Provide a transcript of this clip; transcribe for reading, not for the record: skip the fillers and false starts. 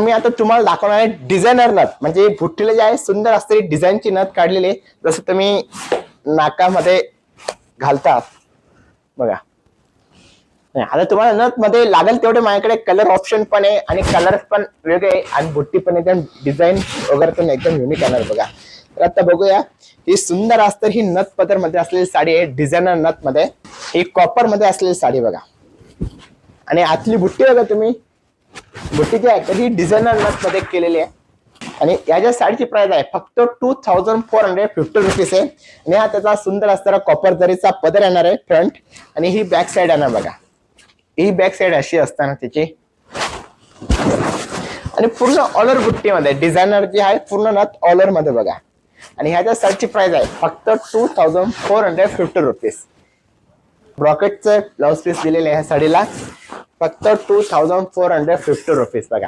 मी आता तुम्हाला दाखवणार आहे डिझायनर नथ, म्हणजे बुट्टीला जे आहे सुंदर असते डिझाईनची नथ काढलेली आहे, जसं तुम्ही नाकामध्ये घालता बघा. आता तुम्हाला नथ मध्ये लागेल तेवढे माझ्याकडे कलर ऑप्शन पण आहे आणि कलर पण वेगळे आणि बुट्टी पण एकदम डिझाईन वगैरे पण एकदम युनिक येणार बघा. तर आता बघूया, ही सुंदर असतं ही नथ पदर मध्ये असलेली साडी आहे, डिझायनर नथ मध्ये, ही कॉपर मध्ये असलेली साडी बघा. आणि आतली बुट्टी बघा तुम्ही, बुट्टी जी आहे तर ही डिझायनर नथ मध्ये केलेली आहे. आणि याच्या साडीची प्राइस आहे फक्त 2450 रुपीज आहे. आणि हा त्याचा सुंदर असणारा कॉपर जरीचा पदर येणार आहे फ्रंट, आणि ही बॅक साइड येणार बघा. ही बॅक साइड अशी असताना त्याची, आणि पूर्ण ऑलर बुट्टी मध्ये डिझायनर जी आहे पूर्ण नथ ऑलर मध्ये बघा. आणि ह्याच्या साडीची प्राइस आहे फक्त 2450 रुपीज. ब्रॉकेटचं ब्लाउज पीस दिलेले आहे साडीला, फक्त 2450 रुपीज बघा.